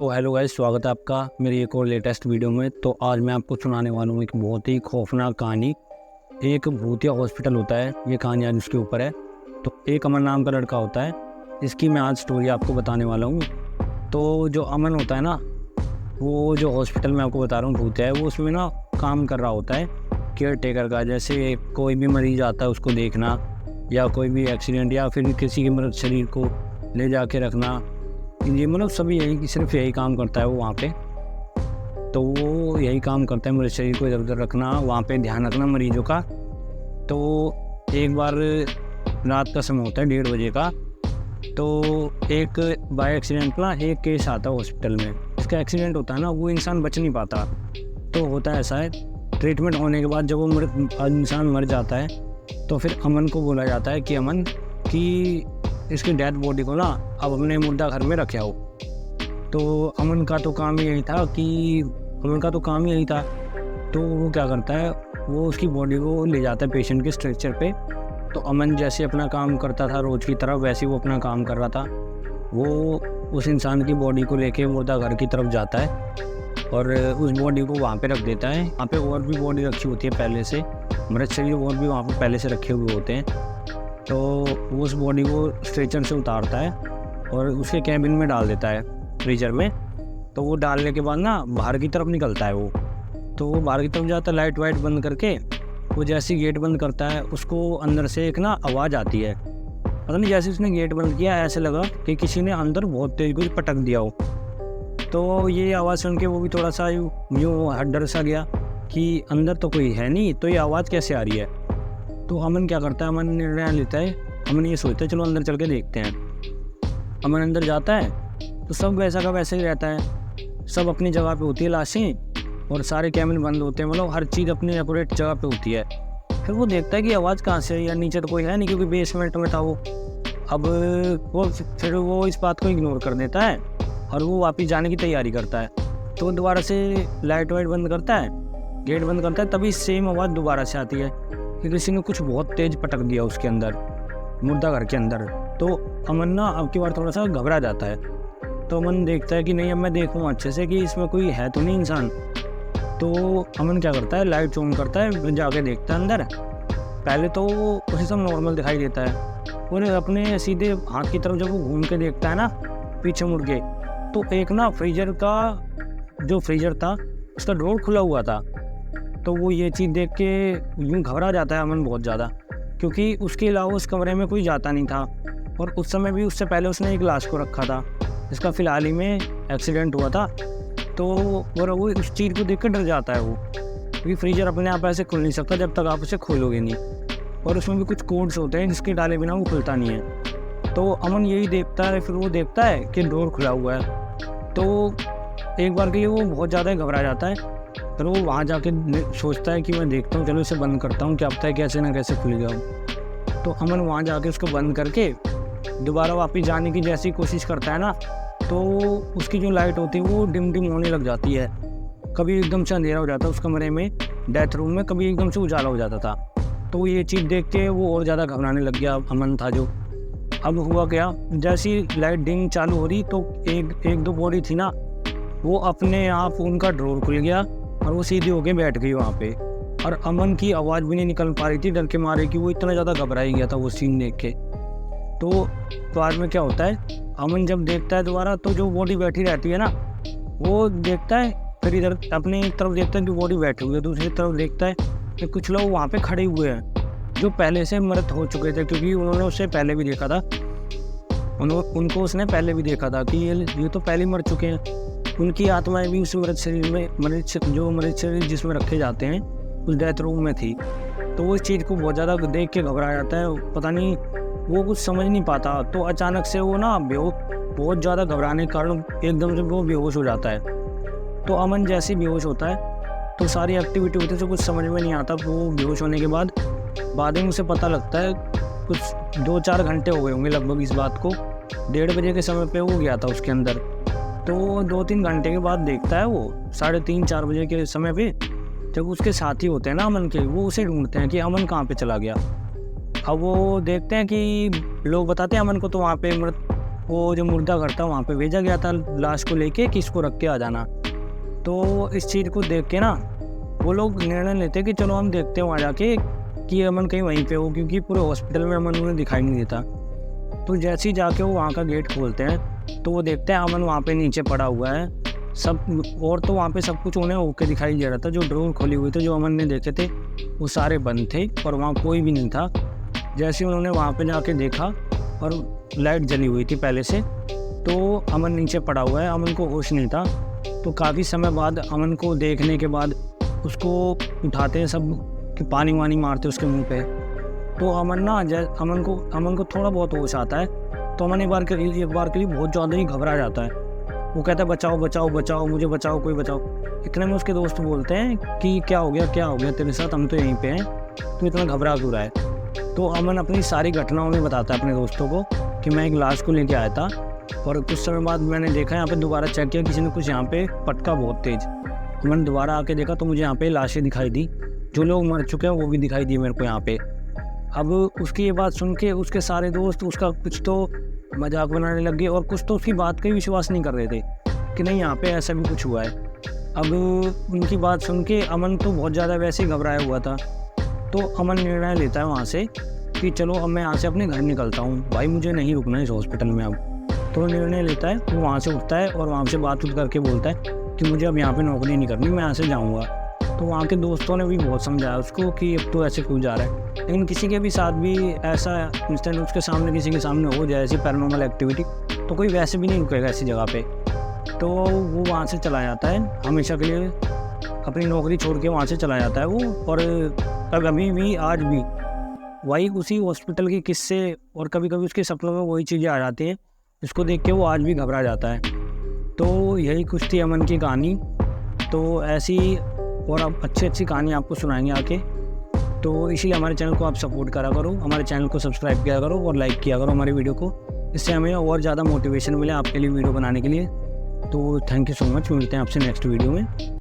तो hello guys, स्वागत है आपका मेरी एक और लेटेस्ट वीडियो में। तो आज मैं आपको सुनाने वाला हूँ एक बहुत ही खौफनाक कहानी। एक भूतिया हॉस्पिटल होता है, ये कहानी आज उसके ऊपर है। तो एक अमन नाम का लड़का होता है, इसकी मैं आज स्टोरी आपको बताने वाला हूँ। तो जो अमन होता है ना, वो जो हॉस्पिटल में आपको बता रहा हूँ भूतिया है, वो उसमें ना काम कर रहा होता है केयर टेकर का। जैसे कोई भी मरीज आता है उसको देखना, या कोई भी एक्सीडेंट, या फिर किसी के मृत शरीर को ले जाके रखना, ये मतलब सभी सिर्फ यही काम करता है वो वहाँ पे। तो वो यही काम करता है, मृत शरीर को इधर उधर रखना, वहाँ पे ध्यान रखना मरीजों का। तो एक बार रात का समय होता है 1:30 बजे का। तो एक बाय एक्सीडेंट ना एक केस आता है हॉस्पिटल में। इसका एक्सीडेंट होता है ना, वो इंसान बच नहीं पाता। तो होता है ऐसा है, ट्रीटमेंट होने के बाद जब वो इंसान मर जाता है, तो फिर अमन को बोला जाता है कि अमन की इसकी डेड बॉडी को ना अब अपने मुर्दा घर में रखे आओ। तो अमन का तो काम ही यही था। तो वो क्या करता है, वो उसकी बॉडी को ले जाता है पेशेंट के स्ट्रेचर पे। तो अमन जैसे अपना काम करता था रोज़ की तरह, वैसे वो अपना काम कर रहा था। वो उस इंसान की बॉडी को लेके मुर्दा घर की तरफ जाता है और उस बॉडी को वहाँ पे रख देता है। वहाँ पे और भी बॉडी रखी होती है पहले से, मृत शरीर और भी वहाँ पे पहले से रखे हुए होते हैं। तो वो उस बॉडी को स्ट्रेचर से उतारता है और उसके कैबिन में डाल देता है, फ्रीजर में। तो वो डालने के बाद ना बाहर की तरफ निकलता है वो। तो वो बाहर की तरफ जाता है लाइट वाइट बंद करके। वो जैसे गेट बंद करता है, उसको अंदर से एक ना आवाज़ आती है। पता नहीं, जैसे उसने गेट बंद किया ऐसे लगा कि किसी ने अंदर बहुत तेज कुछ पटक दिया हो। तो ये आवाज़ सुन के वो भी थोड़ा सा यूँ डर सा गया कि अंदर तो कोई है नहीं, तो ये आवाज़ कैसे आ रही है। तो अमन क्या करता है, अमन निर्णय लेता है, अमन ये सोचता है चलो अंदर चल के देखते हैं। अमन अंदर जाता है तो सब वैसा का वैसे ही रहता है। सब अपनी जगह पे होती है लाशें, और सारे कैमरे बंद होते हैं, मतलब हर चीज़ अपनी एक्यूरेट जगह पे होती है। फिर वो देखता है कि आवाज़ कहाँ से है, या नीचे तो कोई है नहीं क्योंकि बेसमेंट में था वो। अब फिर वो इस बात को इग्नोर कर देता है और वो वापस जाने की तैयारी करता है। तो वो दोबारा से लाइट वाइट बंद करता है, गेट बंद करता है, तभी सेम आवाज़ दोबारा से आती है कि किसी ने कुछ बहुत तेज पटक दिया उसके अंदर, मुर्दा घर के अंदर। तो अमन ना अब की बार थोड़ा सा घबरा जाता है। तो अमन देखता है कि नहीं, अब मैं देखूँ अच्छे से कि इसमें कोई है तो नहीं इंसान। तो अमन क्या करता है, लाइट ऑन करता है, जाके देखता है अंदर। पहले तो उसे सब नॉर्मल दिखाई देता है, और अपने सीधे हाथ की तरफ जब वो घूम के देखता है ना पीछे मुड़ के, तो एक ना फ्रीजर का जो फ्रीजर था उसका ड्रॉर खुला हुआ था। तो वो ये चीज़ देख के यूँ घबरा जाता है अमन बहुत ज़्यादा, क्योंकि उसके अलावा उस कमरे में कोई जाता नहीं था। और उस समय भी उससे पहले उसने एक लाश को रखा था जिसका फ़िलहाल ही में एक्सीडेंट हुआ था। तो वो उस चीज़ को देख कर डर जाता है वो, क्योंकि फ्रीजर अपने आप ऐसे खुल नहीं सकता जब तक आप उसे खोलोगे नहीं, और उसमें भी कुछ कोड्स होते हैं जिसके डाले बिना वो खुलता नहीं है। तो अमन यही देखता है, फिर वो देखता है कि डोर खुला हुआ है। तो एक बार के लिए वो बहुत ज़्यादा घबरा जाता है। फिर वो वहाँ जाके सोचता है कि मैं देखता हूँ, चलो इसे बंद करता हूँ, क्या पता है कैसे ना कैसे खुल गया। तो अमन वहाँ जाके उसको बंद करके दोबारा वापस जाने की जैसी कोशिश करता है ना, तो उसकी जो लाइट होती है वो डिम डिम होने लग जाती है। कभी एकदम से अंधेरा हो जाता है उस कमरे में, डेथ रूम में, कभी एकदम से उजाला हो जाता था। तो ये चीज़ देख के वो और ज़्यादा घबराने लग गया अमन था जो। अब हुआ क्या, जैसी लाइट डिम चालू हो रही तो एक दो बॉडी थी ना, वो अपने आप उनका ड्रॉर खुल गया और वो सीधी होके बैठ गई वहाँ पे। और अमन की आवाज़ भी नहीं निकल पा रही थी डर के मारे, कि वो इतना ज़्यादा घबरा ही गया था वो सीन देख के। तो बाद में क्या होता है, अमन जब देखता है दोबारा, तो जो बॉडी बैठी रहती है ना, वो देखता है, फिर इधर अपनी तरफ देखता है कि बॉडी बैठी हुई है, दूसरी तरफ देखता है कि कुछ लोग वहाँ पे खड़े हुए हैं जो पहले से मृत हो चुके थे, क्योंकि उन्होंने उससे पहले भी देखा था। उनको उसने पहले भी देखा था कि ये तो पहले मर चुके हैं। उनकी आत्माएं भी उस मृत शरीर में, मृत शरीर जिसमें रखे जाते हैं उस डेथ रूम में थी। तो वो इस चीज़ को बहुत ज़्यादा देख के घबरा जाता है, पता नहीं वो कुछ समझ नहीं पाता। तो अचानक से वो ना बहुत ज़्यादा घबराने के कारण एकदम से वो बेहोश हो जाता है। तो अमन जैसे बेहोश होता है तो सारी एक्टिविटी होती है तो कुछ समझ में नहीं आता। वो बेहोश होने के बाद में उसे पता लगता है, कुछ 2-4 घंटे हो गए होंगे लगभग इस बात को। 1:30 बजे के समय पे वो गया था उसके अंदर। तो 2-3 घंटे के बाद देखता है वो 3:30-4 बजे के समय पे, जब उसके साथी होते हैं ना अमन के, वो उसे ढूंढते हैं कि अमन कहाँ पे चला गया। अब वो देखते हैं कि लोग बताते हैं अमन को, तो वहाँ पे वो जो मुर्दा घर था वहाँ पे भेजा गया था लाश को लेके कि इसको रख के आ जाना। तो इस चीज़ को देख के ना वो लोग निर्णय लेते कि चलो हम देखते हैं वहाँ जाके कि अमन कहीं वहीं पे हो, क्योंकि पूरे हॉस्पिटल में अमन उन्हें दिखाई नहीं देता। तो जैसे ही जाके वो वहाँ का गेट खोलते हैं तो वो देखते हैं अमन वहाँ पे नीचे पड़ा हुआ है। सब और तो वहाँ पे सब कुछ उन्हें ओके दिखाई दे रहा था। जो ड्रोन खोली हुई थी जो अमन ने देखे थे वो सारे बंद थे और वहाँ कोई भी नहीं था। जैसे उन्होंने वहाँ पे जाके देखा और लाइट जली हुई थी पहले से, तो अमन नीचे पड़ा हुआ है, अमन को होश नहीं था। तो काफ़ी समय बाद अमन को देखने के बाद उसको उठाते हैं सब कि पानी वानी मारते उसके मुंह पे। तो अमन ना अमन को थोड़ा बहुत होश आता है। तो अमन एक बार के लिए बहुत ज़्यादा ही घबरा जाता है। वो कहता है बचाओ बचाओ बचाओ, मुझे बचाओ, कोई बचाओ। इतने में उसके दोस्त बोलते हैं कि क्या हो गया तेरे साथ, हम तो यहीं पे हैं, तो इतना घबरा क्यों रहा है। तो अमन अपनी सारी घटनाओं में बताता है अपने दोस्तों को कि मैं एक लाश को लेके आया था और कुछ समय बाद मैंने देखा यहाँ पे दोबारा चेक किया, किसी ने कुछ यहाँ पे पटका बहुत तेज़। मैंने दोबारा आके देखा तो मुझे यहाँ पे लाशें दिखाई दी, जो लोग मर चुके हैं वो भी दिखाई दिए मेरे को यहाँ पे। अब उसकी ये बात सुन के उसके सारे दोस्त उसका कुछ तो मजाक बनाने लग गए और कुछ तो उसकी बात का ही विश्वास नहीं कर रहे थे कि नहीं यहाँ पे ऐसा भी कुछ हुआ है। अब उनकी बात सुन के अमन तो बहुत ज़्यादा वैसे ही घबराया हुआ था। तो अमन निर्णय लेता है वहाँ से कि चलो अब मैं यहाँ से अपने घर निकलता हूँ, भाई मुझे नहीं रुकना है इस हॉस्पिटल में अब। तो निर्णय लेता है, वो वहाँ से उठता है और वहाँ से बात करके बोलता है कि मुझे अब यहाँ पे नौकरी नहीं करनी, मैं यहाँ से जाऊँगा। तो वहाँ के दोस्तों ने भी बहुत समझाया उसको कि अब तो ऐसे क्यों जा रहा है। लेकिन किसी के भी साथ भी ऐसा इंस्टेंट उसके सामने किसी के सामने हो जाए ऐसी पैरानॉर्मल एक्टिविटी, तो कोई वैसे भी नहीं रुकेगा ऐसी जगह पे। तो वो वहाँ से चला जाता है, हमेशा के लिए अपनी नौकरी छोड़ के वहाँ से चला जाता है वो। और अभी भी आज भी वही उसी हॉस्पिटल के किस्से और कभी कभी उसके सपनों में वही चीज़ें आ जाती हैं, जिसको देख के वो आज भी घबरा जाता है। तो यही कुछ थी अमन की कहानी। तो ऐसी और अब अच्छी कहानी आपको सुनाएंगे आके। तो इसीलिए हमारे चैनल को आप सपोर्ट करा करो, हमारे चैनल को सब्सक्राइब किया करो और लाइक किया करो हमारी वीडियो को, इससे हमें और ज़्यादा मोटिवेशन मिले आपके लिए वीडियो बनाने के लिए। तो थैंक यू सो मच, मिलते हैं आपसे नेक्स्ट वीडियो में।